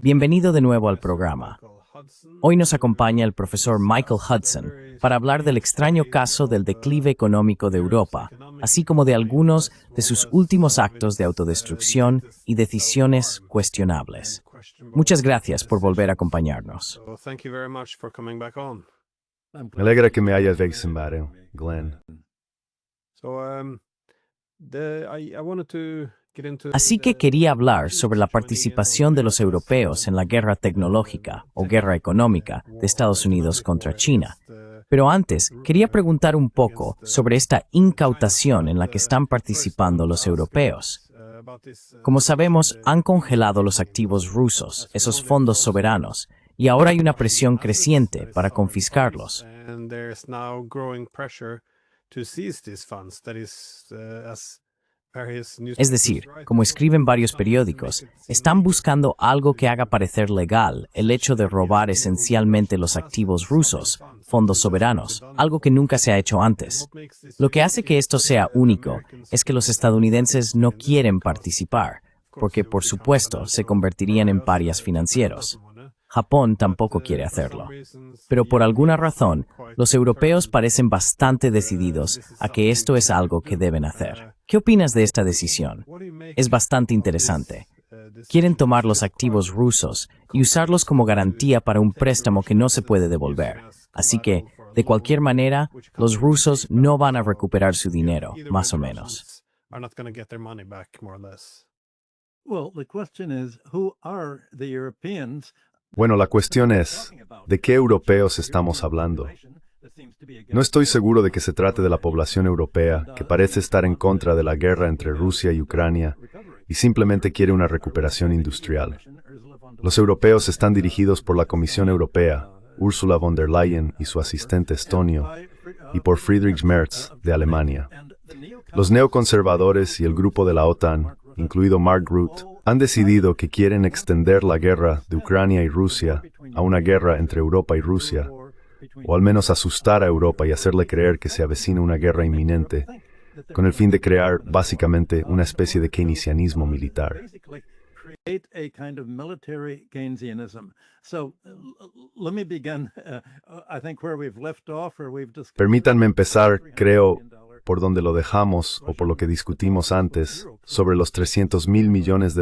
Bienvenido de nuevo al programa. Hoy nos acompaña el profesor Michael Hudson para hablar del extraño caso del declive económico de Europa, así como de algunos de sus últimos actos de autodestrucción y decisiones cuestionables. Muchas gracias por volver a acompañarnos. Me alegra que me hayas visitado, Glenn. Así que quería hablar sobre la participación de los europeos en la guerra tecnológica o guerra económica de Estados Unidos contra China. Pero antes, quería preguntar un poco sobre esta incautación en la que están participando los europeos. Como sabemos, han congelado los activos rusos, esos fondos soberanos, y ahora hay una presión creciente para confiscarlos. Es decir, como escriben varios periódicos, están buscando algo que haga parecer legal el hecho de robar esencialmente los activos rusos, fondos soberanos, algo que nunca se ha hecho antes. Lo que hace que esto sea único es que los estadounidenses no quieren participar, porque por supuesto se convertirían en parias financieros. Japón tampoco quiere hacerlo. Pero por alguna razón, los europeos parecen bastante decididos a que esto es algo que deben hacer. ¿Qué opinas de esta decisión? Es bastante interesante. Quieren tomar los activos rusos y usarlos como garantía para un préstamo que no se puede devolver. Así que, de cualquier manera, los rusos no van a recuperar su dinero, más o menos. Bueno, la cuestión es, ¿de qué europeos estamos hablando? No estoy seguro de que se trate de la población europea, que parece estar en contra de la guerra entre Rusia y Ucrania y simplemente quiere una recuperación industrial. Los europeos están dirigidos por la Comisión Europea, Ursula von der Leyen y su asistente estonio, y por Friedrich Merz, de Alemania. Los neoconservadores y el grupo de la OTAN, incluido Mark Rutte, han decidido que quieren extender la guerra de Ucrania y Rusia a una guerra entre Europa y Rusia, o al menos asustar a Europa y hacerle creer que se avecina una guerra inminente, con el fin de crear, básicamente, una especie de keynesianismo militar. Permítanme empezar, creo, por donde lo dejamos o por lo que discutimos antes, sobre los $300 mil millones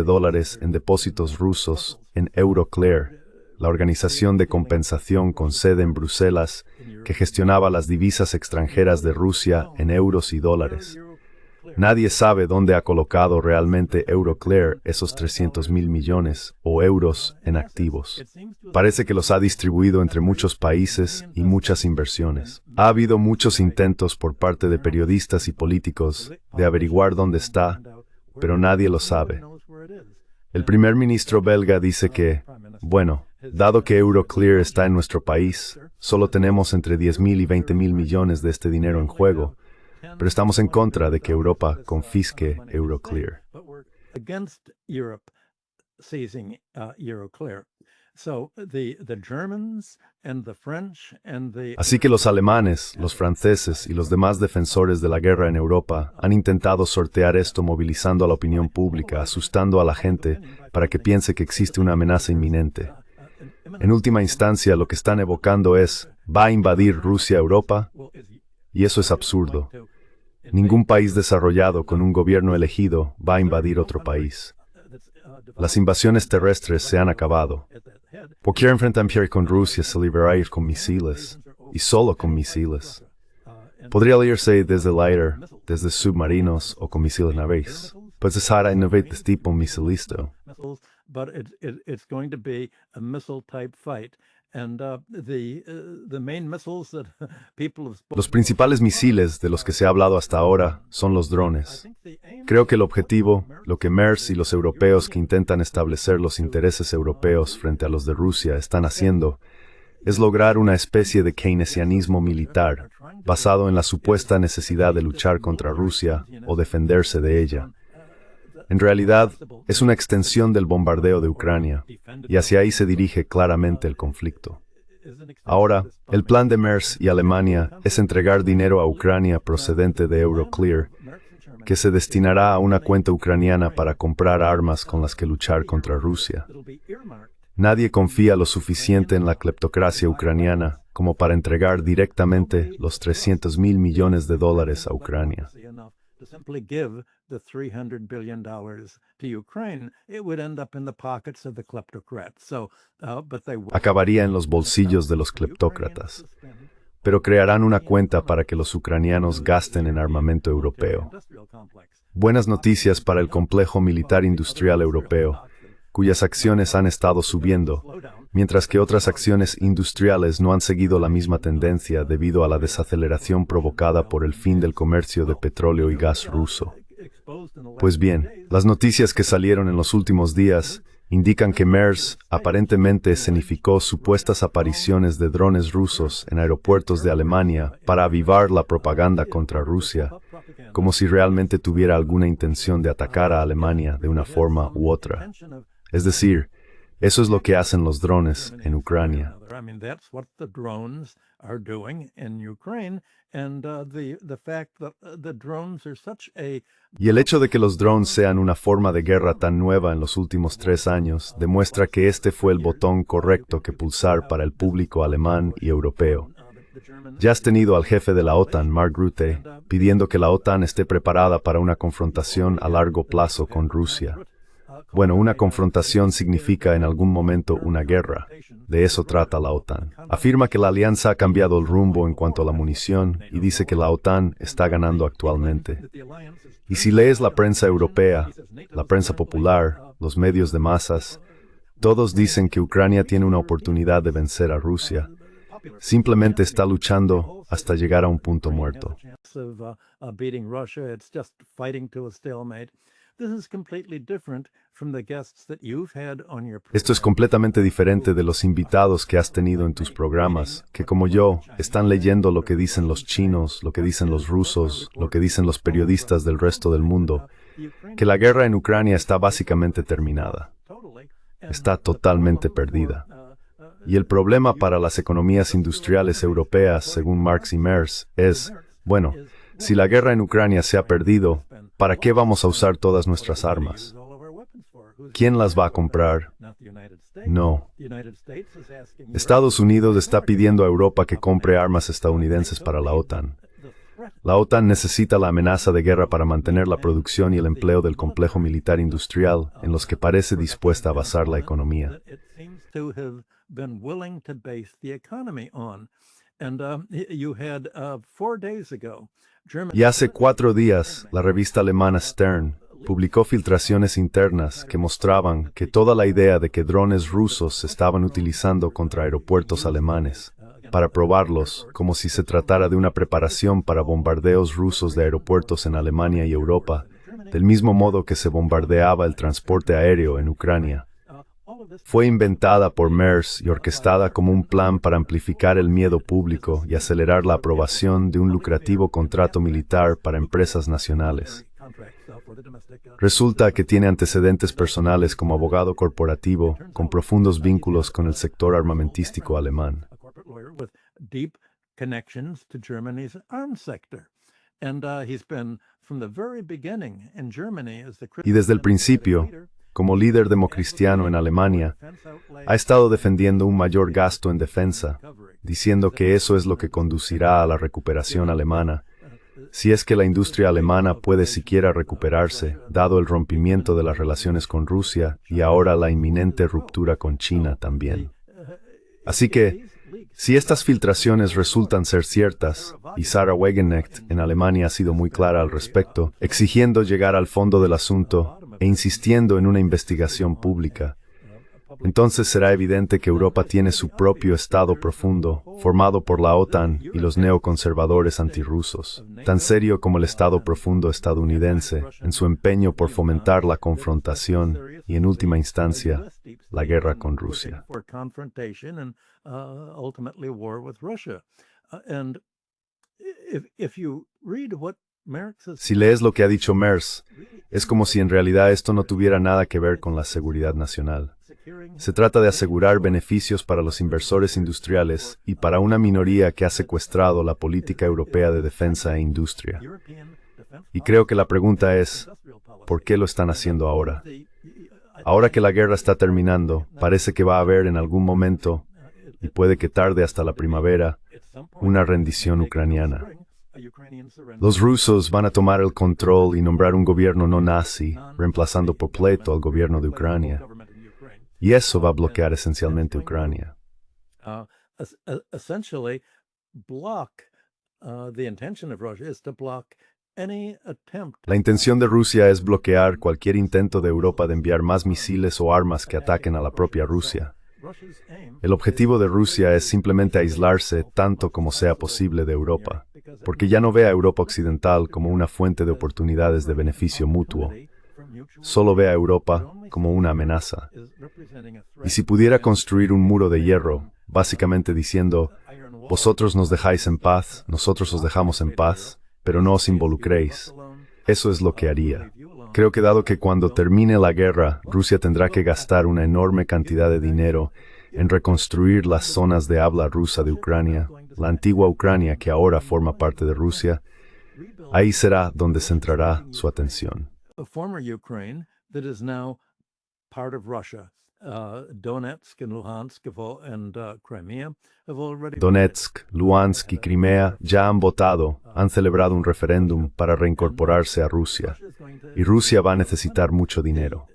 en depósitos rusos en Euroclear, la organización de compensación con sede en Bruselas que gestionaba las divisas extranjeras de Rusia en euros y dólares. Nadie sabe dónde ha colocado realmente Euroclear esos 300 mil millones o euros en activos. Parece que los ha distribuido entre muchos países y muchas inversiones. Ha habido muchos intentos por parte de periodistas y políticos de averiguar dónde está, pero nadie lo sabe. El primer ministro belga dice que, bueno, dado que Euroclear está en nuestro país, solo tenemos entre 10 mil y 20 mil millones de este dinero en juego, pero estamos en contra de que Europa confisque Euroclear. Así que los alemanes, los franceses y los demás defensores de la guerra en Europa han intentado sortear esto movilizando a la opinión pública, asustando a la gente para que piense que existe una amenaza inminente. En última instancia, lo que están evocando es, ¿va a invadir Rusia Europa? Y eso es absurdo. Ningún país desarrollado con un gobierno elegido va a invadir otro país. Las invasiones terrestres se han acabado. Cualquier enfrentamiento con Rusia se librará con misiles, y solo con misiles. Podría irse desde el aire, desde submarinos o con misiles naves. Pues es ahora de tipo misilista. Los principales misiles de los que se ha hablado hasta ahora son los drones. Creo que el objetivo, lo que Merz y los europeos que intentan establecer los intereses europeos frente a los de Rusia están haciendo, es lograr una especie de keynesianismo militar, basado en la supuesta necesidad de luchar contra Rusia o defenderse de ella. En realidad, es una extensión del bombardeo de Ucrania, y hacia ahí se dirige claramente el conflicto. Ahora, el plan de Merz y Alemania es entregar dinero a Ucrania procedente de Euroclear, que se destinará a una cuenta ucraniana para comprar armas con las que luchar contra Rusia. Nadie confía lo suficiente en la cleptocracia ucraniana como para entregar directamente los 300.000 millones de dólares a Ucrania. Acabaría en los bolsillos de los cleptócratas, pero crearán una cuenta para que los ucranianos gasten en armamento europeo. Buenas noticias para el complejo militar industrial europeo, cuyas acciones han estado subiendo, mientras que otras acciones industriales no han seguido la misma tendencia debido a la desaceleración provocada por el fin del comercio de petróleo y gas ruso. Pues bien, las noticias que salieron en los últimos días indican que MERS aparentemente escenificó supuestas apariciones de drones rusos en aeropuertos de Alemania para avivar la propaganda contra Rusia, como si realmente tuviera alguna intención de atacar a Alemania de una forma u otra. Es decir, eso es lo que hacen los drones en Ucrania. Y el hecho de que los drones sean una forma de guerra tan nueva en los últimos 3 años demuestra que este fue el botón correcto que pulsar para el público alemán y europeo. Ya has tenido al jefe de la OTAN, Mark Rutte, pidiendo que la OTAN esté preparada para una confrontación a largo plazo con Rusia. Bueno, una confrontación significa en algún momento una guerra. De eso trata la OTAN. Afirma que la alianza ha cambiado el rumbo en cuanto a la munición y dice que la OTAN está ganando actualmente. Y si lees la prensa europea, la prensa popular, los medios de masas, todos dicen que Ucrania tiene una oportunidad de vencer a Rusia. Simplemente está luchando hasta llegar a un punto muerto. Esto es completamente diferente de los invitados que has tenido en tus programas, que como yo, están leyendo lo que dicen los chinos, lo que dicen los rusos, lo que dicen los periodistas del resto del mundo, que la guerra en Ucrania está básicamente terminada. Está totalmente perdida. Y el problema para las economías industriales europeas, según Marx y MERS, es, bueno, si la guerra en Ucrania se ha perdido, ¿para qué vamos a usar todas nuestras armas? ¿Quién las va a comprar? No. Estados Unidos está pidiendo a Europa que compre armas estadounidenses para la OTAN. La OTAN necesita la amenaza de guerra para mantener la producción y el empleo del complejo militar industrial en los que parece dispuesta a basar la economía. Y hace 4 días, la revista alemana Stern publicó filtraciones internas que mostraban que toda la idea de que drones rusos se estaban utilizando contra aeropuertos alemanes, para probarlos, como si se tratara de una preparación para bombardeos rusos de aeropuertos en Alemania y Europa, del mismo modo que se bombardeaba el transporte aéreo en Ucrania. Fue inventada por MERS y orquestada como un plan para amplificar el miedo público y acelerar la aprobación de un lucrativo contrato militar para empresas nacionales. Resulta que tiene antecedentes personales como abogado corporativo, con profundos vínculos con el sector armamentístico alemán. Y desde el principio, como líder democristiano en Alemania, ha estado defendiendo un mayor gasto en defensa, diciendo que eso es lo que conducirá a la recuperación alemana, si es que la industria alemana puede siquiera recuperarse, dado el rompimiento de las relaciones con Rusia y ahora la inminente ruptura con China también. Así que, si estas filtraciones resultan ser ciertas, y Sarah Wagenknecht en Alemania ha sido muy clara al respecto, exigiendo llegar al fondo del asunto e insistiendo en una investigación pública, entonces será evidente que Europa tiene su propio Estado profundo, formado por la OTAN y los neoconservadores antirrusos, tan serio como el Estado profundo estadounidense, en su empeño por fomentar la confrontación y, en última instancia, la guerra con Rusia. Si lees lo que ha dicho MERS, es como si en realidad esto no tuviera nada que ver con la seguridad nacional. Se trata de asegurar beneficios para los inversores industriales y para una minoría que ha secuestrado la política europea de defensa e industria. Y creo que la pregunta es, ¿por qué lo están haciendo ahora? Ahora que la guerra está terminando, parece que va a haber en algún momento, y puede que tarde hasta la primavera, una rendición ucraniana. Los rusos van a tomar el control y nombrar un gobierno no nazi, reemplazando por completo al gobierno de Ucrania. Y eso va a bloquear esencialmente Ucrania. La intención de Rusia es bloquear cualquier intento de Europa de enviar más misiles o armas que ataquen a la propia Rusia. El objetivo de Rusia es simplemente aislarse tanto como sea posible de Europa, porque ya no ve a Europa Occidental como una fuente de oportunidades de beneficio mutuo, solo ve a Europa como una amenaza. Y si pudiera construir un muro de hierro, básicamente diciendo, vosotros nos dejáis en paz, nosotros os dejamos en paz, pero no os involucréis, eso es lo que haría. Creo que dado que cuando termine la guerra, Rusia tendrá que gastar una enorme cantidad de dinero en reconstruir las zonas de habla rusa de Ucrania, la antigua Ucrania que ahora forma parte de Rusia, ahí será donde centrará su atención. Donetsk, Luhansk y Crimea ya han votado, han celebrado un referéndum para reincorporarse a Rusia, y Rusia va a necesitar mucho dinero.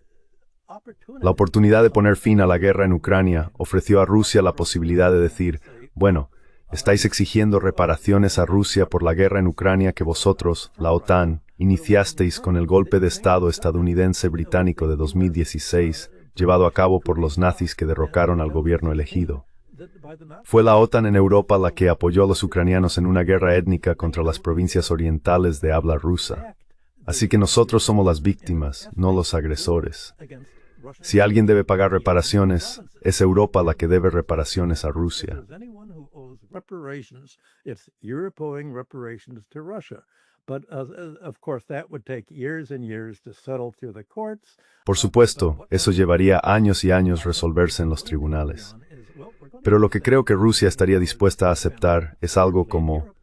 La oportunidad de poner fin a la guerra en Ucrania ofreció a Rusia la posibilidad de decir, bueno, estáis exigiendo reparaciones a Rusia por la guerra en Ucrania que vosotros, la OTAN, iniciasteis con el golpe de Estado estadounidense-británico de 2016, llevado a cabo por los nazis que derrocaron al gobierno elegido. Fue la OTAN en Europa la que apoyó a los ucranianos en una guerra étnica contra las provincias orientales de habla rusa. Así que nosotros somos las víctimas, no los agresores. Si alguien debe pagar reparaciones, es Europa la que debe reparaciones a Rusia. Por supuesto, eso llevaría años y años resolverse en los tribunales. Pero lo que creo que Rusia estaría dispuesta a aceptar es algo como,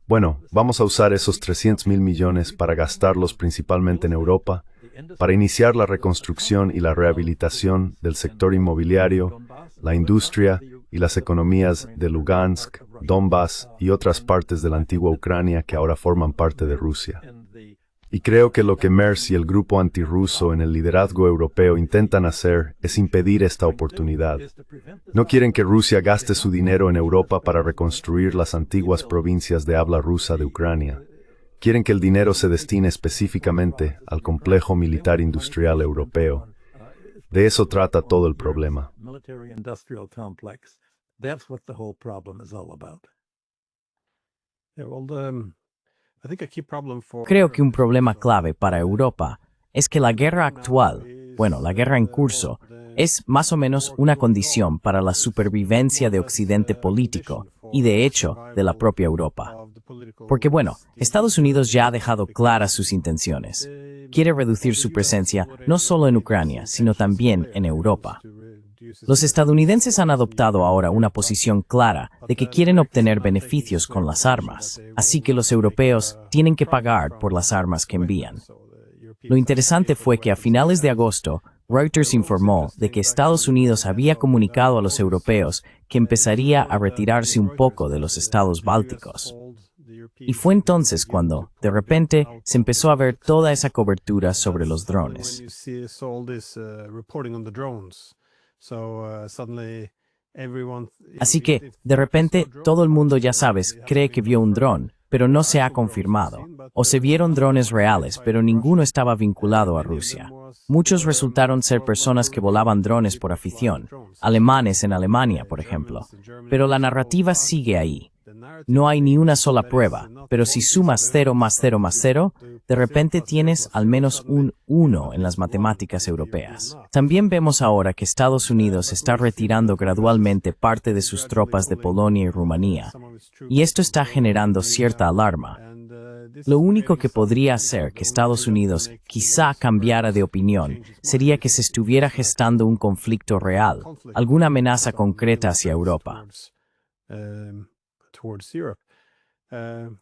bueno, vamos a usar esos 300.000 millones para gastarlos principalmente en Europa, para iniciar la reconstrucción y la rehabilitación del sector inmobiliario, la industria y las economías de Lugansk, Donbass y otras partes de la antigua Ucrania que ahora forman parte de Rusia. Y creo que lo que Merz y el grupo antirruso en el liderazgo europeo intentan hacer es impedir esta oportunidad. No quieren que Rusia gaste su dinero en Europa para reconstruir las antiguas provincias de habla rusa de Ucrania. Quieren que el dinero se destine específicamente al complejo militar industrial europeo. De eso trata todo el problema. Creo que un problema clave para Europa es que la guerra actual, la guerra en curso, es más o menos una condición para la supervivencia de Occidente político y, de hecho, de la propia Europa. Porque, Estados Unidos ya ha dejado claras sus intenciones. Quiere reducir su presencia no solo en Ucrania, sino también en Europa. Los estadounidenses han adoptado ahora una posición clara de que quieren obtener beneficios con las armas, así que los europeos tienen que pagar por las armas que envían. Lo interesante fue que a finales de agosto, Reuters informó de que Estados Unidos había comunicado a los europeos que empezaría a retirarse un poco de los estados bálticos. Y fue entonces cuando, de repente, se empezó a ver toda esa cobertura sobre los drones. Así que, de repente, todo el mundo, ya sabes, cree que vio un dron, pero no se ha confirmado. O se vieron drones reales, pero ninguno estaba vinculado a Rusia. Muchos resultaron ser personas que volaban drones por afición, alemanes en Alemania, por ejemplo. Pero la narrativa sigue ahí. No hay ni una sola prueba, pero si sumas 0 más 0 más 0, de repente tienes al menos un 1 en las matemáticas europeas. También vemos ahora que Estados Unidos está retirando gradualmente parte de sus tropas de Polonia y Rumanía, y esto está generando cierta alarma. Lo único que podría hacer que Estados Unidos quizá cambiara de opinión sería que se estuviera gestando un conflicto real, alguna amenaza concreta hacia Europa. Pero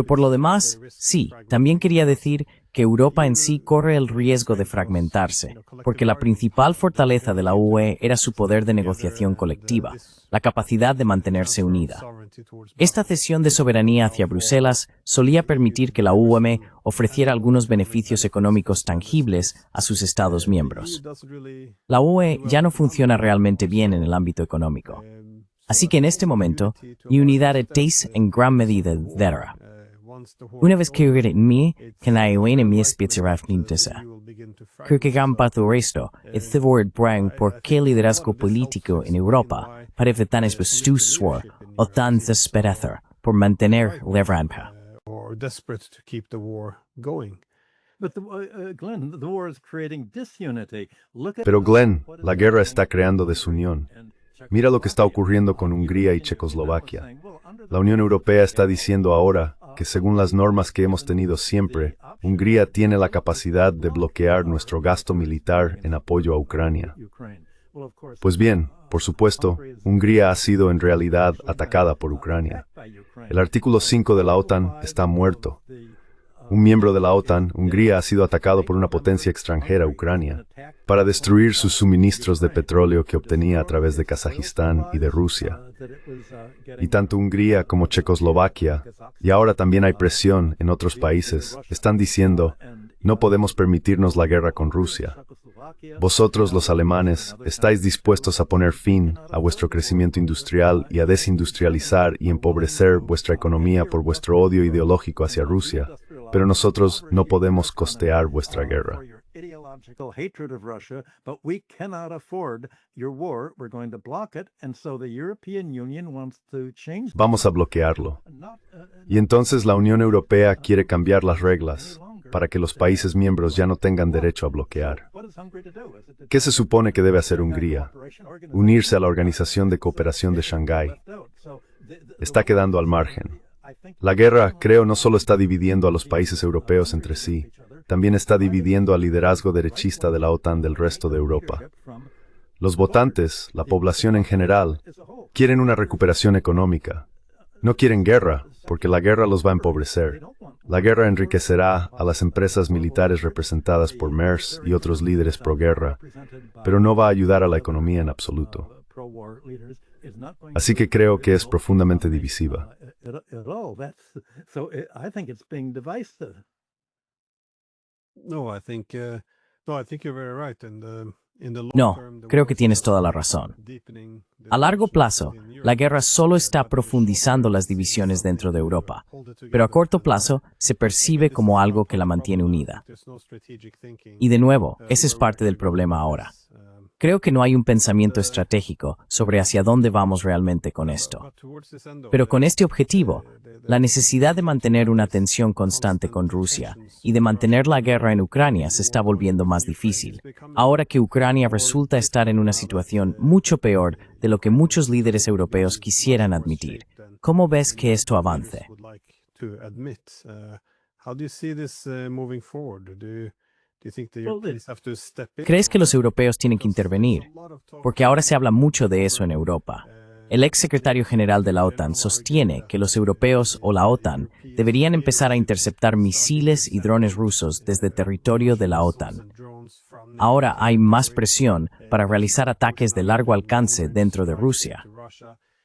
por lo demás, sí, también quería decir que Europa en sí corre el riesgo de fragmentarse, porque la principal fortaleza de la UE era su poder de negociación colectiva, la capacidad de mantenerse unida. Esta cesión de soberanía hacia Bruselas solía permitir que la UEM ofreciera algunos beneficios económicos tangibles a sus Estados miembros. La UE ya no funciona realmente bien en el ámbito económico. Así que en este momento, mi unidad es en gran medida dera. Una vez que me que na iwen mi spitzeraf nintesa. Creo que gran parte de esto es thevord brang por qué liderazgo político en Europa parece tan espestusor o tan desesperador por mantener la rampa. Pero Glenn, la guerra está creando desunión. Mira lo que está ocurriendo con Hungría y Checoslovaquia. La Unión Europea está diciendo ahora que según las normas que hemos tenido siempre, Hungría tiene la capacidad de bloquear nuestro gasto militar en apoyo a Ucrania. Pues bien, por supuesto, Hungría ha sido en realidad atacada por Ucrania. El artículo 5 de la OTAN está muerto. Un miembro de la OTAN, Hungría, ha sido atacado por una potencia extranjera, Ucrania, para destruir sus suministros de petróleo que obtenía a través de Kazajistán y de Rusia. Y tanto Hungría como Checoslovaquia, y ahora también hay presión en otros países, están diciendo, no podemos permitirnos la guerra con Rusia. Vosotros, los alemanes, estáis dispuestos a poner fin a vuestro crecimiento industrial y a desindustrializar y empobrecer vuestra economía por vuestro odio ideológico hacia Rusia, pero nosotros no podemos costear vuestra guerra. Vamos a bloquearlo. Y entonces la Unión Europea quiere cambiar las reglas para que los países miembros ya no tengan derecho a bloquear. ¿Qué se supone que debe hacer Hungría? Unirse a la Organización de Cooperación de Shanghái. Está quedando al margen. La guerra, creo, no solo está dividiendo a los países europeos entre sí, también está dividiendo al liderazgo derechista de la OTAN del resto de Europa. Los votantes, la población en general, quieren una recuperación económica. No quieren guerra, porque la guerra los va a empobrecer. La guerra enriquecerá a las empresas militares representadas por Merz y otros líderes pro-guerra, pero no va a ayudar a la economía en absoluto. Así que creo que es profundamente divisiva. No, creo que tienes toda la razón. A largo plazo, la guerra solo está profundizando las divisiones dentro de Europa, pero a corto plazo se percibe como algo que la mantiene unida. Y de nuevo, ese es parte del problema ahora. Creo que no hay un pensamiento estratégico sobre hacia dónde vamos realmente con esto. Pero con este objetivo, la necesidad de mantener una tensión constante con Rusia y de mantener la guerra en Ucrania se está volviendo más difícil, ahora que Ucrania resulta estar en una situación mucho peor de lo que muchos líderes europeos quisieran admitir. ¿Cómo ves que esto avance? ¿Crees que los europeos tienen que intervenir? Porque ahora se habla mucho de eso en Europa. El ex secretario general de la OTAN sostiene que los europeos o la OTAN deberían empezar a interceptar misiles y drones rusos desde territorio de la OTAN. Ahora hay más presión para realizar ataques de largo alcance dentro de Rusia.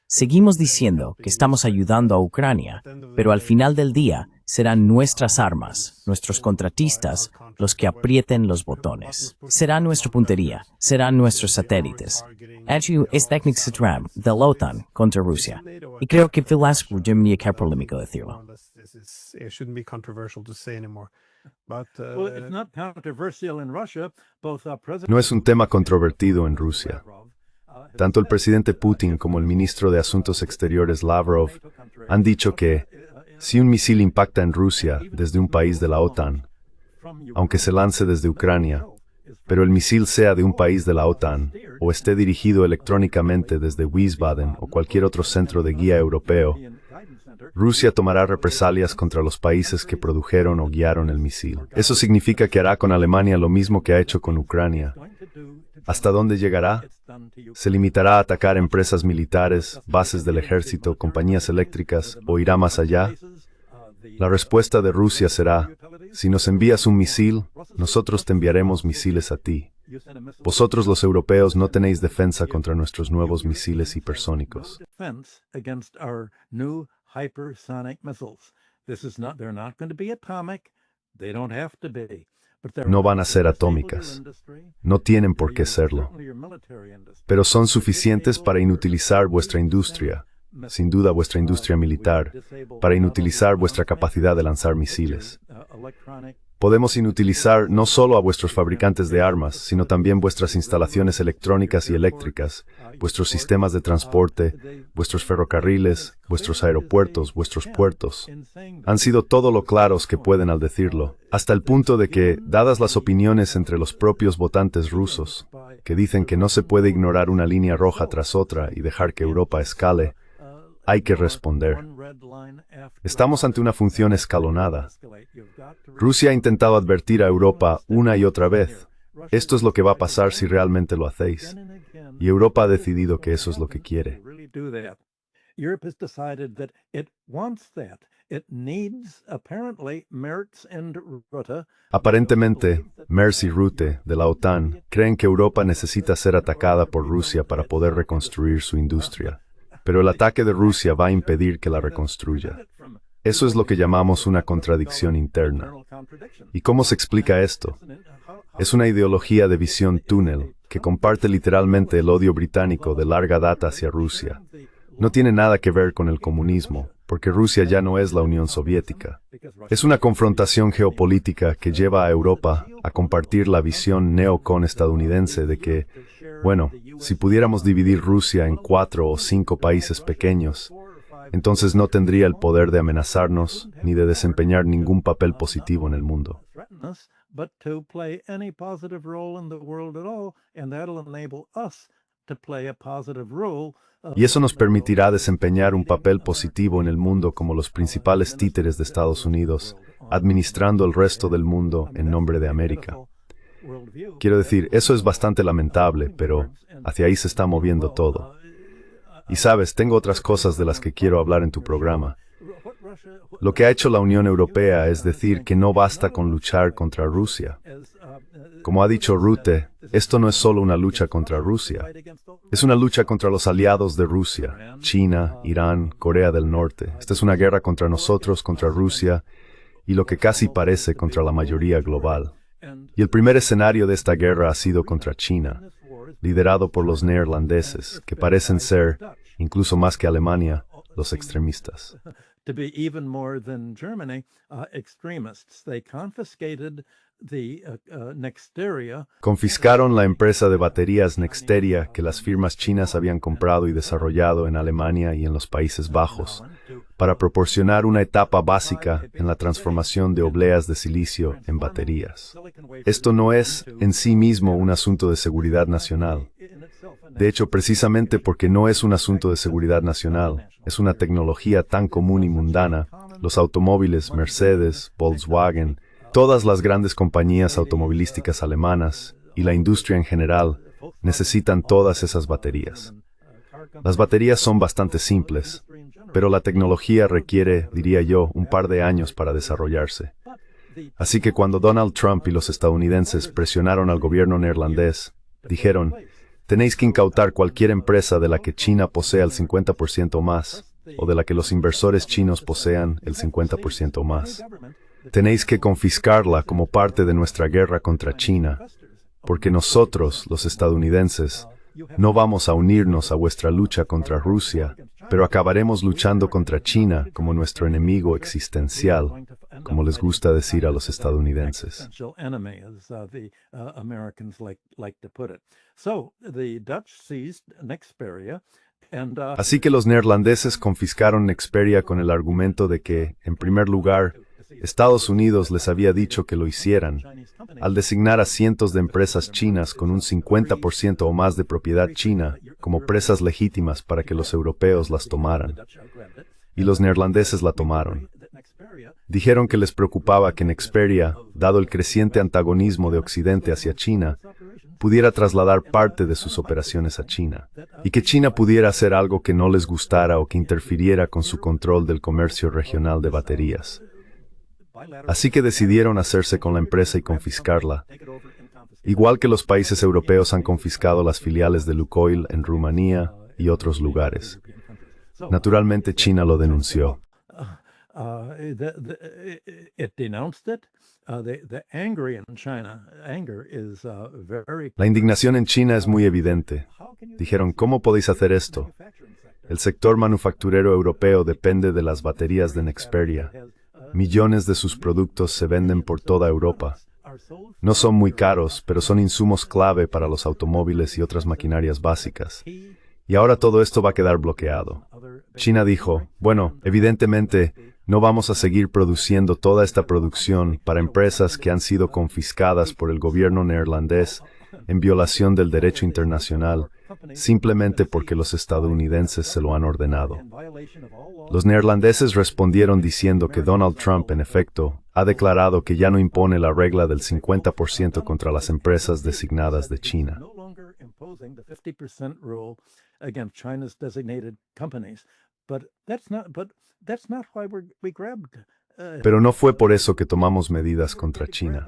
Seguimos diciendo que estamos ayudando a Ucrania, pero al final del día serán nuestras armas, nuestros contratistas, los que aprieten los botones. Será nuestra puntería, serán nuestros satélites. Hecho es técnica de la OTAN contra Rusia. Y creo que es polémico decirlo. No es un tema controvertido en Rusia. Tanto el presidente Putin como el ministro de Asuntos Exteriores Lavrov han dicho que si un misil impacta en Rusia desde un país de la OTAN, aunque se lance desde Ucrania, pero el misil sea de un país de la OTAN o esté dirigido electrónicamente desde Wiesbaden o cualquier otro centro de guía europeo, Rusia tomará represalias contra los países que produjeron o guiaron el misil. Eso significa que hará con Alemania lo mismo que ha hecho con Ucrania, ¿Hasta dónde llegará? ¿Se limitará a atacar empresas militares, bases del ejército, compañías eléctricas o irá más allá? La respuesta de Rusia será: si nos envías un misil, nosotros te enviaremos misiles a ti. Vosotros los europeos no tenéis defensa contra nuestros nuevos misiles hipersónicos. No van a ser atómicas. No tienen por qué serlo. Pero son suficientes para inutilizar vuestra industria, sin duda vuestra industria militar, para inutilizar vuestra capacidad de lanzar misiles. Podemos inutilizar no solo a vuestros fabricantes de armas, sino también vuestras instalaciones electrónicas y eléctricas, vuestros sistemas de transporte, vuestros ferrocarriles, vuestros aeropuertos, vuestros puertos. Han sido todo lo claros que pueden al decirlo, hasta el punto de que, dadas las opiniones entre los propios votantes rusos, que dicen que no se puede ignorar una línea roja tras otra y dejar que Europa escale, hay que responder. Estamos ante una función escalonada. Rusia ha intentado advertir a Europa una y otra vez: esto es lo que va a pasar si realmente lo hacéis. Y Europa ha decidido que eso es lo que quiere. Aparentemente, Merz y Rutte, de la OTAN, creen que Europa necesita ser atacada por Rusia para poder reconstruir su industria. Pero el ataque de Rusia va a impedir que la reconstruya. Eso es lo que llamamos una contradicción interna. ¿Y cómo se explica esto? Es una ideología de visión túnel que comparte literalmente el odio británico de larga data hacia Rusia. No tiene nada que ver con el comunismo, porque Rusia ya no es la Unión Soviética. Es una confrontación geopolítica que lleva a Europa a compartir la visión neocon estadounidense de que, bueno, si pudiéramos dividir Rusia en 4 o 5 países pequeños, entonces no tendría el poder de amenazarnos ni de desempeñar ningún papel positivo en el mundo. Y eso nos permitirá desempeñar un papel positivo en el mundo como los principales títeres de Estados Unidos, administrando el resto del mundo en nombre de América. Quiero decir, eso es bastante lamentable, pero hacia ahí se está moviendo todo. Y sabes, tengo otras cosas de las que quiero hablar en tu programa. Lo que ha hecho la Unión Europea es decir que no basta con luchar contra Rusia. Como ha dicho Rutte, esto no es solo una lucha contra Rusia. Es una lucha contra los aliados de Rusia, China, Irán, Corea del Norte. Esta es una guerra contra nosotros, contra Rusia, y lo que casi parece contra la mayoría global. Y el primer escenario de esta guerra ha sido contra China, liderado por los neerlandeses, que parecen ser, incluso más que Alemania, los extremistas. Confiscaron la empresa de baterías Nexteria que las firmas chinas habían comprado y desarrollado en Alemania y en los Países Bajos, para proporcionar una etapa básica en la transformación de obleas de silicio en baterías. Esto no es, en sí mismo, un asunto de seguridad nacional. De hecho, precisamente porque no es un asunto de seguridad nacional, es una tecnología tan común y mundana, los automóviles Mercedes, Volkswagen, todas las grandes compañías automovilísticas alemanas y la industria en general necesitan todas esas baterías. Las baterías son bastante simples, pero la tecnología requiere, diría yo, un par de años para desarrollarse. Así que cuando Donald Trump y los estadounidenses presionaron al gobierno neerlandés, dijeron: tenéis que incautar cualquier empresa de la que China posea el 50% más, o de la que los inversores chinos posean el 50% más. Tenéis que confiscarla como parte de nuestra guerra contra China, porque nosotros, los estadounidenses, no vamos a unirnos a vuestra lucha contra Rusia, pero acabaremos luchando contra China como nuestro enemigo existencial, como les gusta decir a los estadounidenses. Así que los neerlandeses confiscaron Nexperia con el argumento de que, en primer lugar, Estados Unidos les había dicho que lo hicieran, al designar a cientos de empresas chinas con un 50% o más de propiedad china como presas legítimas para que los europeos las tomaran. Y los neerlandeses la tomaron. Dijeron que les preocupaba que Nexperia, dado el creciente antagonismo de Occidente hacia China, pudiera trasladar parte de sus operaciones a China, y que China pudiera hacer algo que no les gustara o que interfiriera con su control del comercio regional de baterías. Así que decidieron hacerse con la empresa y confiscarla, igual que los países europeos han confiscado las filiales de Lukoil en Rumanía y otros lugares. Naturalmente, China lo denunció. La indignación en China es muy evidente. Dijeron, ¿cómo podéis hacer esto? El sector manufacturero europeo depende de las baterías de Nexperia. Millones de sus productos se venden por toda Europa. No son muy caros, pero son insumos clave para los automóviles y otras maquinarias básicas. Y ahora todo esto va a quedar bloqueado. China dijo, bueno, evidentemente, no vamos a seguir produciendo toda esta producción para empresas que han sido confiscadas por el gobierno neerlandés en violación del derecho internacional, simplemente porque los estadounidenses se lo han ordenado. Los neerlandeses respondieron diciendo que Donald Trump, en efecto, ha declarado que ya no impone la regla del 50% contra las empresas designadas de China. Pero no fue por eso que tomamos medidas contra China.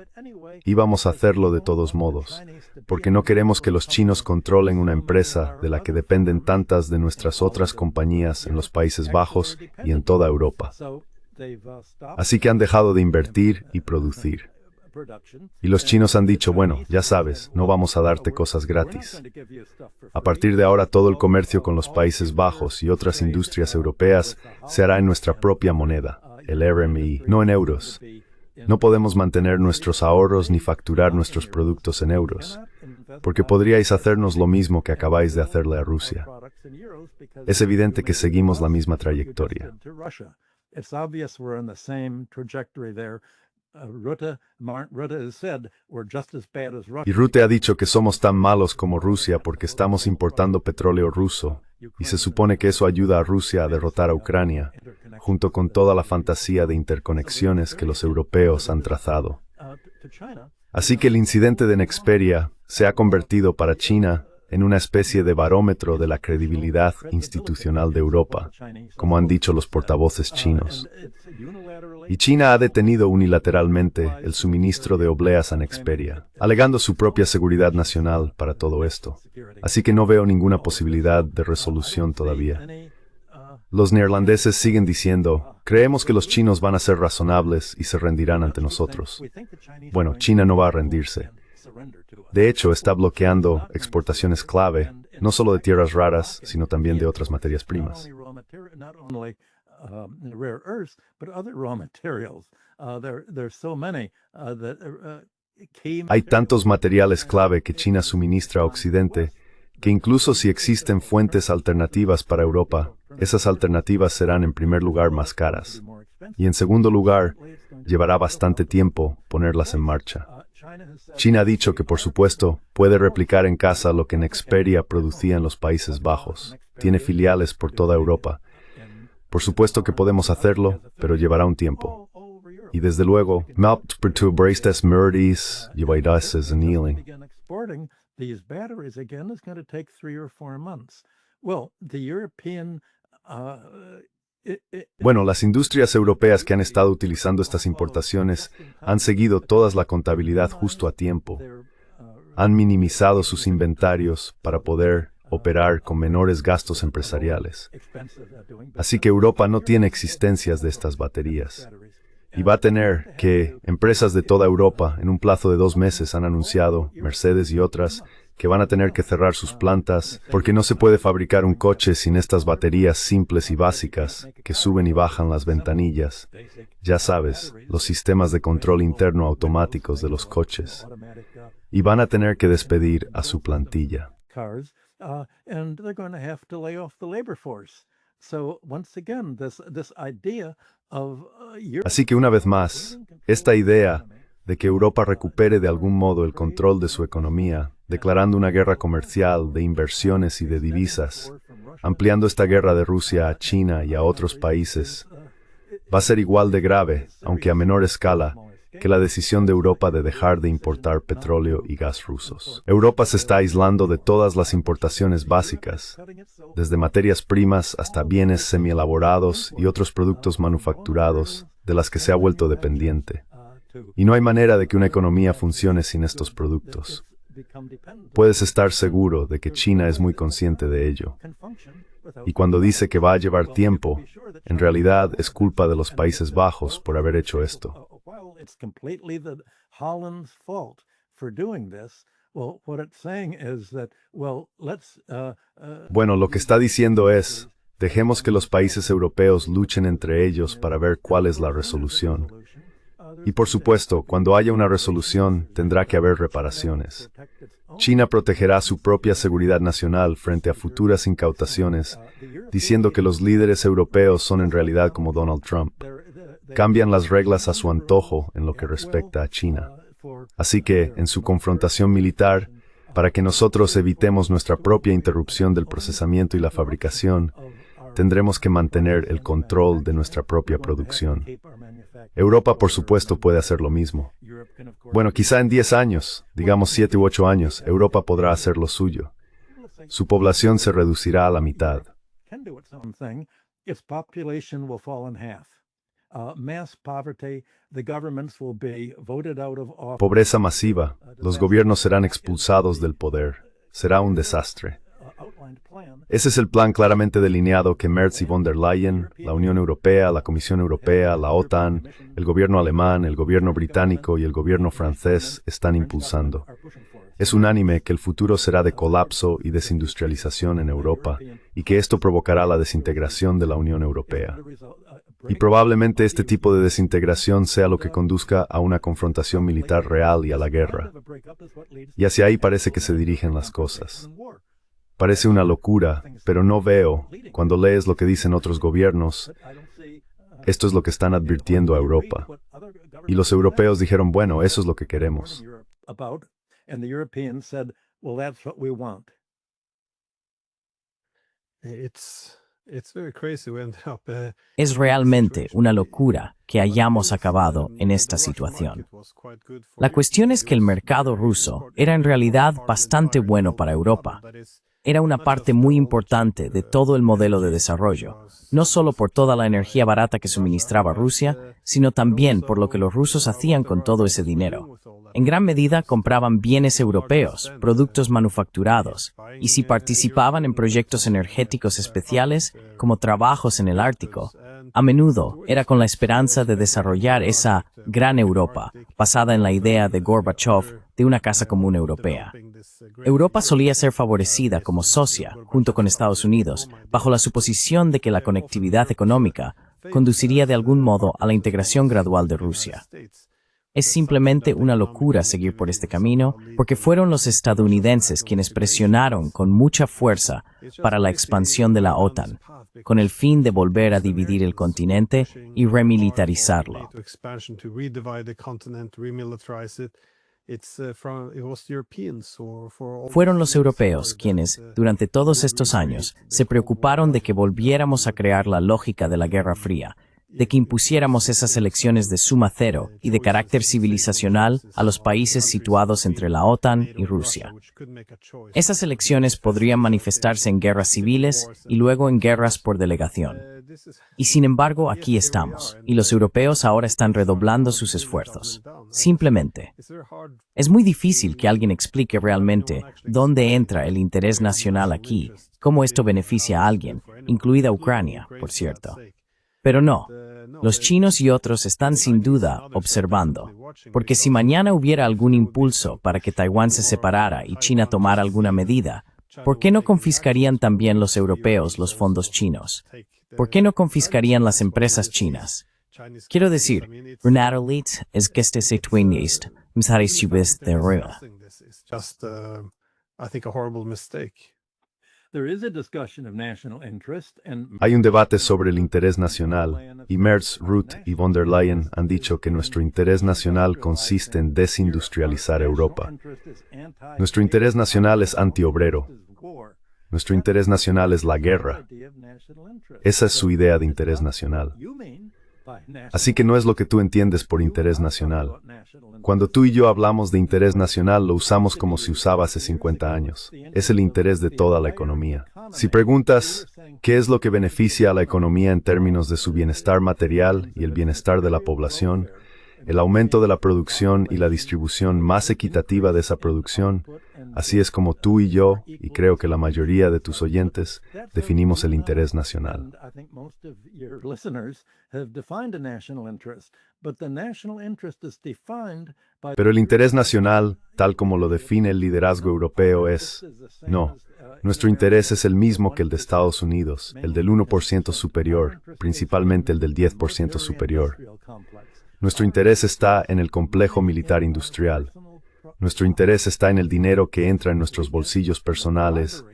Íbamos a hacerlo de todos modos, porque no queremos que los chinos controlen una empresa de la que dependen tantas de nuestras otras compañías en los Países Bajos y en toda Europa. Así que han dejado de invertir y producir. Y los chinos han dicho, bueno, ya sabes, no vamos a darte cosas gratis. A partir de ahora todo el comercio con los Países Bajos y otras industrias europeas se hará en nuestra propia moneda, el RMI, no en euros. No podemos mantener nuestros ahorros ni facturar nuestros productos en euros, porque podríais hacernos lo mismo que acabáis de hacerle a Rusia. Es evidente que seguimos la misma trayectoria. Y Rutte ha dicho que somos tan malos como Rusia porque estamos importando petróleo ruso, y se supone que eso ayuda a Rusia a derrotar a Ucrania, junto con toda la fantasía de interconexiones que los europeos han trazado. Así que el incidente de Nexperia se ha convertido para China en una especie de barómetro de la credibilidad institucional de Europa, como han dicho los portavoces chinos. Y China ha detenido unilateralmente el suministro de obleas a Nexperia, alegando su propia seguridad nacional para todo esto. Así que no veo ninguna posibilidad de resolución todavía. Los neerlandeses siguen diciendo, creemos que los chinos van a ser razonables y se rendirán ante nosotros. Bueno, China no va a rendirse. De hecho, está bloqueando exportaciones clave, no solo de tierras raras, sino también de otras materias primas. Hay tantos materiales clave que China suministra a Occidente que incluso si existen fuentes alternativas para Europa, esas alternativas serán en primer lugar más caras. Y en segundo lugar, llevará bastante tiempo ponerlas en marcha. China ha dicho que, por supuesto, puede replicar en casa lo que Nexperia producía en los Países Bajos. Tiene filiales por toda Europa. Por supuesto que podemos hacerlo, pero llevará un tiempo. Y desde luego, bueno, las industrias europeas que han estado utilizando estas importaciones han seguido toda la contabilidad justo a tiempo. Han minimizado sus inventarios para poder operar con menores gastos empresariales. Así que Europa no tiene existencias de estas baterías. Y va a tener que, empresas de toda Europa, en un plazo de 2 meses han anunciado, Mercedes y otras, que van a tener que cerrar sus plantas porque no se puede fabricar un coche sin estas baterías simples y básicas que suben y bajan las ventanillas. Ya sabes, los sistemas de control interno automáticos de los coches. Y van a tener que despedir a su plantilla. Así que una vez más, esta idea de que Europa recupere de algún modo el control de su economía, declarando una guerra comercial, de inversiones y de divisas, ampliando esta guerra de Rusia a China y a otros países, va a ser igual de grave, aunque a menor escala, que la decisión de Europa de dejar de importar petróleo y gas rusos. Europa se está aislando de todas las importaciones básicas, desde materias primas hasta bienes semielaborados y otros productos manufacturados, de las que se ha vuelto dependiente. Y no hay manera de que una economía funcione sin estos productos. Puedes estar seguro de que China es muy consciente de ello. Y cuando dice que va a llevar tiempo, en realidad es culpa de los Países Bajos por haber hecho esto. Bueno, lo que está diciendo es, dejemos que los países europeos luchen entre ellos para ver cuál es la resolución. Y por supuesto, cuando haya una resolución, tendrá que haber reparaciones. China protegerá su propia seguridad nacional frente a futuras incautaciones, diciendo que los líderes europeos son en realidad como Donald Trump. Cambian las reglas a su antojo en lo que respecta a China. Así que, en su confrontación militar, para que nosotros evitemos nuestra propia interrupción del procesamiento y la fabricación, tendremos que mantener el control de nuestra propia producción. Europa, por supuesto, puede hacer lo mismo. Bueno, quizá en 10 años, digamos 7 u 8 años, Europa podrá hacer lo suyo. Su población se reducirá a la mitad. Pobreza masiva. Los gobiernos serán expulsados del poder. Será un desastre. Ese es el plan claramente delineado que Merz y von der Leyen, la Unión Europea, la Comisión Europea, la OTAN, el gobierno alemán, el gobierno británico y el gobierno francés están impulsando. Es unánime que el futuro será de colapso y desindustrialización en Europa y que esto provocará la desintegración de la Unión Europea. Y probablemente este tipo de desintegración sea lo que conduzca a una confrontación militar real y a la guerra. Y hacia ahí parece que se dirigen las cosas. Parece una locura, pero no veo, cuando lees lo que dicen otros gobiernos, esto es lo que están advirtiendo a Europa. Y los europeos dijeron, bueno, eso es lo que queremos. Es realmente una locura que hayamos acabado en esta situación. La cuestión es que el mercado ruso era en realidad bastante bueno para Europa. Era una parte muy importante de todo el modelo de desarrollo, no solo por toda la energía barata que suministraba Rusia, sino también por lo que los rusos hacían con todo ese dinero. En gran medida compraban bienes europeos, productos manufacturados, y si participaban en proyectos energéticos especiales, como trabajos en el Ártico, a menudo era con la esperanza de desarrollar esa gran Europa, basada en la idea de Gorbachev de una casa común europea. Europa solía ser favorecida como socia, junto con Estados Unidos, bajo la suposición de que la conectividad económica conduciría de algún modo a la integración gradual de Rusia. Es simplemente una locura seguir por este camino, porque fueron los estadounidenses quienes presionaron con mucha fuerza para la expansión de la OTAN, con el fin de volver a dividir el continente y remilitarizarlo. Fueron los europeos quienes, durante todos estos años, se preocuparon de que volviéramos a crear la lógica de la Guerra Fría, de que impusiéramos esas elecciones de suma cero y de carácter civilizacional a los países situados entre la OTAN y Rusia. Esas elecciones podrían manifestarse en guerras civiles y luego en guerras por delegación. Y sin embargo, aquí estamos, y los europeos ahora están redoblando sus esfuerzos. Simplemente. Es muy difícil que alguien explique realmente dónde entra el interés nacional aquí, cómo esto beneficia a alguien, incluida Ucrania, por cierto. Pero no, los chinos y otros están sin duda observando, porque si mañana hubiera algún impulso para que Taiwán se separara y China tomara alguna medida, ¿por qué no confiscarían también los europeos los fondos chinos? ¿Por qué no confiscarían las empresas chinas? Quiero decir, Renatalit es que este se twinist, msarisubes de rueda. Hay un debate sobre el interés nacional, y Merz, Rutte y von der Leyen han dicho que nuestro interés nacional consiste en desindustrializar Europa. Nuestro interés nacional es antiobrero. Nuestro interés nacional es la guerra. Esa es su idea de interés nacional. Así que no es lo que tú entiendes por interés nacional. Cuando tú y yo hablamos de interés nacional, lo usamos como se usaba hace 50 años. Es el interés de toda la economía. Si preguntas, ¿qué es lo que beneficia a la economía en términos de su bienestar material y el bienestar de la población? El aumento de la producción y la distribución más equitativa de esa producción. Así es como tú y yo, y creo que la mayoría de tus oyentes, definimos el interés nacional. Pero el interés nacional, tal como lo define el liderazgo europeo, no. Nuestro interés es el mismo que el de Estados Unidos, el del 1% superior, principalmente el del 10% superior. Nuestro interés está en el complejo militar industrial. Nuestro interés está en el dinero que entra en nuestros bolsillos personales,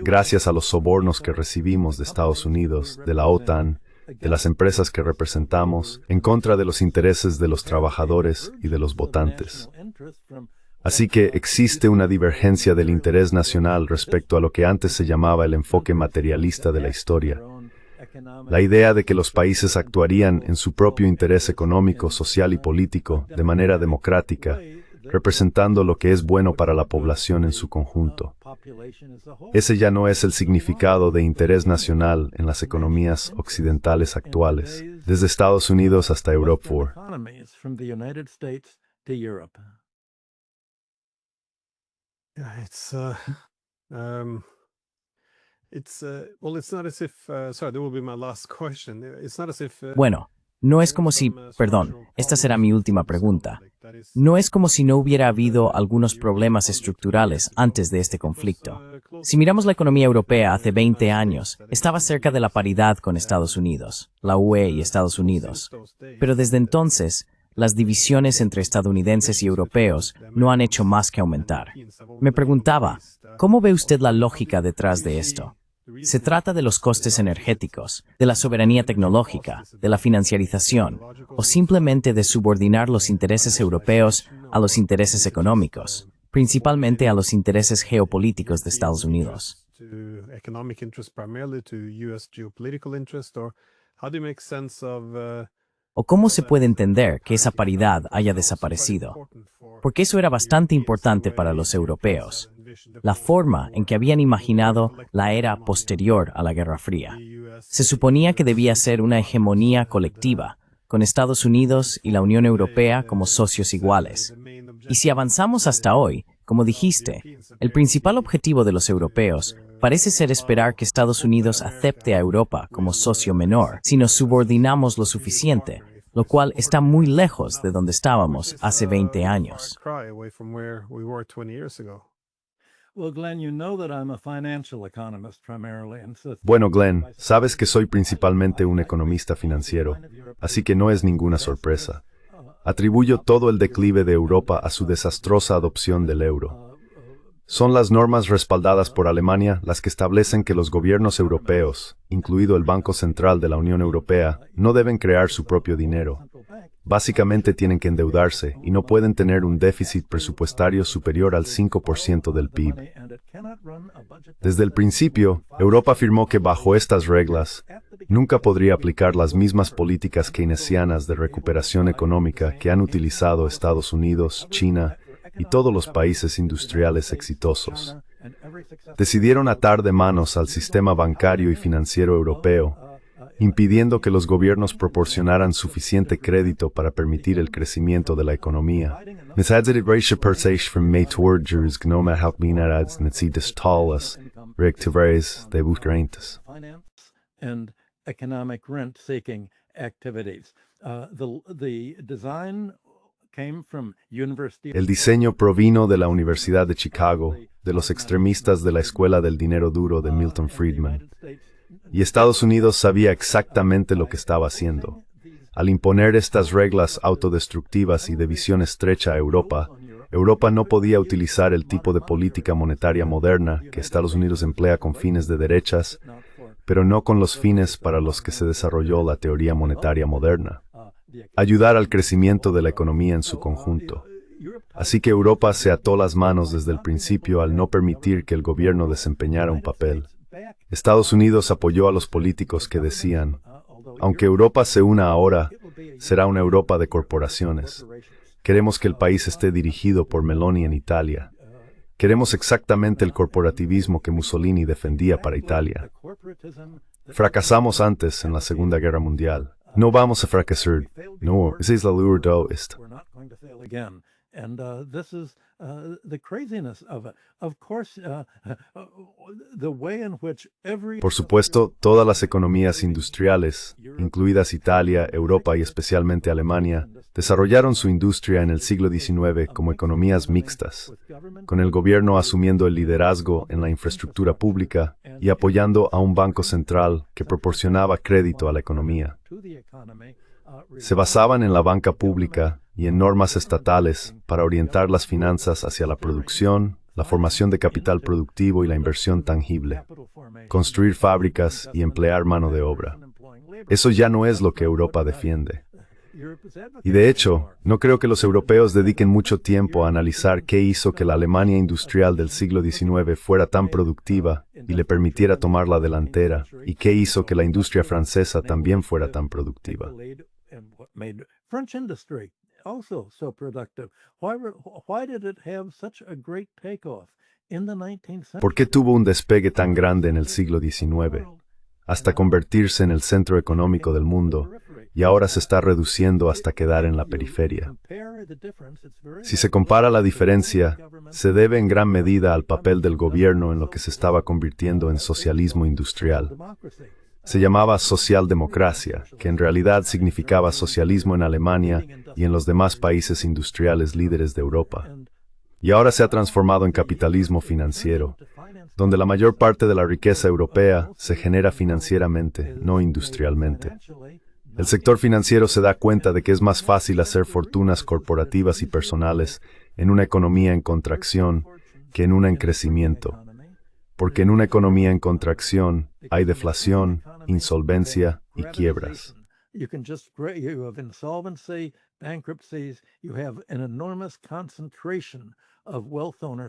gracias a los sobornos que recibimos de Estados Unidos, de la OTAN, de las empresas que representamos, en contra de los intereses de los trabajadores y de los votantes. Así que existe una divergencia del interés nacional respecto a lo que antes se llamaba el enfoque materialista de la historia. La idea de que los países actuarían en su propio interés económico, social y político, de manera democrática, representando lo que es bueno para la población en su conjunto. Ese ya no es el significado de interés nacional en las economías occidentales actuales, desde Estados Unidos hasta Europa. Bueno, no es como si, perdón, esta será mi última pregunta. No es como si no hubiera habido algunos problemas estructurales antes de este conflicto. Si miramos la economía europea hace 20 años, estaba cerca de la paridad con Estados Unidos, la UE y Estados Unidos. Pero desde entonces, las divisiones entre estadounidenses y europeos no han hecho más que aumentar. Me preguntaba, ¿cómo ve usted la lógica detrás de esto? ¿Se trata de los costes energéticos, de la soberanía tecnológica, de la financiarización, o simplemente de subordinar los intereses europeos a los intereses económicos, principalmente a los intereses geopolíticos de Estados Unidos? ¿O cómo se puede entender que esa paridad haya desaparecido? Porque eso era bastante importante para los europeos, la forma en que habían imaginado la era posterior a la Guerra Fría. Se suponía que debía ser una hegemonía colectiva, con Estados Unidos y la Unión Europea como socios iguales. Y si avanzamos hasta hoy, como dijiste, el principal objetivo de los europeos parece ser esperar que Estados Unidos acepte a Europa como socio menor si nos subordinamos lo suficiente, lo cual está muy lejos de donde estábamos hace 20 años. Bueno, Glenn, sabes que soy principalmente un economista financiero, así que no es ninguna sorpresa. Atribuyo todo el declive de Europa a su desastrosa adopción del euro. Son las normas respaldadas por Alemania las que establecen que los gobiernos europeos, incluido el Banco Central de la Unión Europea, no deben crear su propio dinero. Básicamente tienen que endeudarse y no pueden tener un déficit presupuestario superior al 5% del PIB. Desde el principio, Europa afirmó que bajo estas reglas, nunca podría aplicar las mismas políticas keynesianas de recuperación económica que han utilizado Estados Unidos, China y todos los países industriales exitosos. Decidieron atar de manos al sistema bancario y financiero europeo, impidiendo que los gobiernos proporcionaran suficiente crédito para permitir el crecimiento de la economía. El diseño provino de la Universidad de Chicago, de los extremistas de la Escuela del Dinero Duro de Milton Friedman. Y Estados Unidos sabía exactamente lo que estaba haciendo. Al imponer estas reglas autodestructivas y de visión estrecha a Europa, Europa no podía utilizar el tipo de política monetaria moderna que Estados Unidos emplea con fines de derechas, pero no con los fines para los que se desarrolló la teoría monetaria moderna. Ayudar al crecimiento de la economía en su conjunto. Así que Europa se ató las manos desde el principio al no permitir que el gobierno desempeñara un papel. Estados Unidos apoyó a los políticos que decían, aunque Europa se una ahora, será una Europa de corporaciones. Queremos que el país esté dirigido por Meloni en Italia. Queremos exactamente el corporativismo que Mussolini defendía para Italia. Fracasamos antes en la Segunda Guerra Mundial. No vamos a fracasar. No, esa es la lure de esto. And this is the craziness of it. Of course, the way in which every... Por supuesto, todas las economías industriales, incluidas Italia, Europa y especialmente Alemania, desarrollaron su industria en el siglo XIX como economías mixtas, con el gobierno asumiendo el liderazgo en la infraestructura pública y apoyando a un banco central que proporcionaba crédito a la economía. Se basaban en la banca pública y en normas estatales para orientar las finanzas hacia la producción, la formación de capital productivo y la inversión tangible, construir fábricas y emplear mano de obra. Eso ya no es lo que Europa defiende. Y de hecho, no creo que los europeos dediquen mucho tiempo a analizar qué hizo que la Alemania industrial del siglo XIX fuera tan productiva y le permitiera tomar la delantera, y qué hizo que la industria francesa también fuera tan productiva. Also so productive. Why did it have such a great takeoff in the 19th century? ¿Por qué tuvo un despegue tan grande en el siglo XIX, hasta convertirse en el centro económico del mundo, y ahora se está reduciendo hasta quedar en la periferia? Si se compara la diferencia, se debe en gran medida al papel del gobierno en lo que se estaba convirtiendo en socialismo industrial. Se llamaba socialdemocracia, que en realidad significaba socialismo en Alemania y en los demás países industriales líderes de Europa. Y ahora se ha transformado en capitalismo financiero, donde la mayor parte de la riqueza europea se genera financieramente, no industrialmente. El sector financiero se da cuenta de que es más fácil hacer fortunas corporativas y personales en una economía en contracción que en una en crecimiento, porque en una economía en contracción hay deflación, insolvencia y quiebras.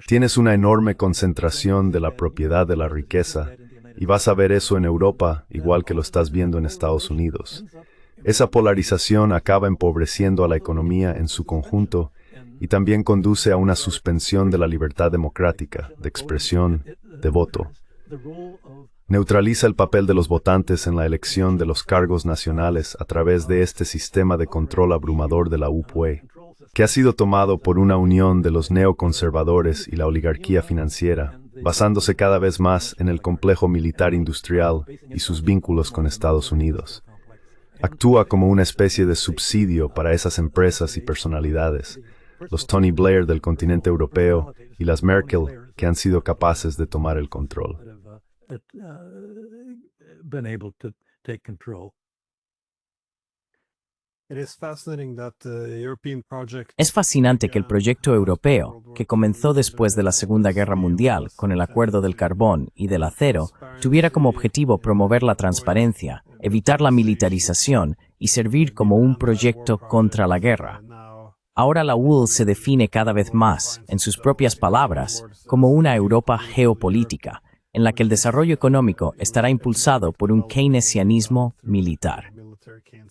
Tienes una enorme concentración de la propiedad de la riqueza, y vas a ver eso en Europa igual que lo estás viendo en Estados Unidos. Esa polarización acaba empobreciendo a la economía en su conjunto y también conduce a una suspensión de la libertad democrática, de expresión, de voto. Neutraliza el papel de los votantes en la elección de los cargos nacionales a través de este sistema de control abrumador de la UPOE, que ha sido tomado por una unión de los neoconservadores y la oligarquía financiera, basándose cada vez más en el complejo militar industrial y sus vínculos con Estados Unidos. Actúa como una especie de subsidio para esas empresas y personalidades, los Tony Blair del continente europeo y las Merkel, que han sido capaces de tomar el control. Es fascinante que el proyecto europeo, que comenzó después de la Segunda Guerra Mundial con el Acuerdo del Carbón y del Acero, tuviera como objetivo promover la transparencia, evitar la militarización y servir como un proyecto contra la guerra. Ahora la UL se define cada vez más, en sus propias palabras, como una Europa geopolítica, en la que el desarrollo económico estará impulsado por un keynesianismo militar.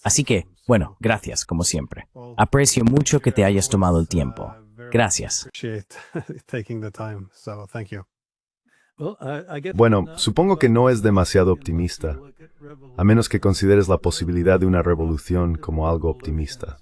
Así que, bueno, gracias, como siempre. Aprecio mucho que te hayas tomado el tiempo. Gracias. Bueno, supongo que no es demasiado optimista, a menos que consideres la posibilidad de una revolución como algo optimista.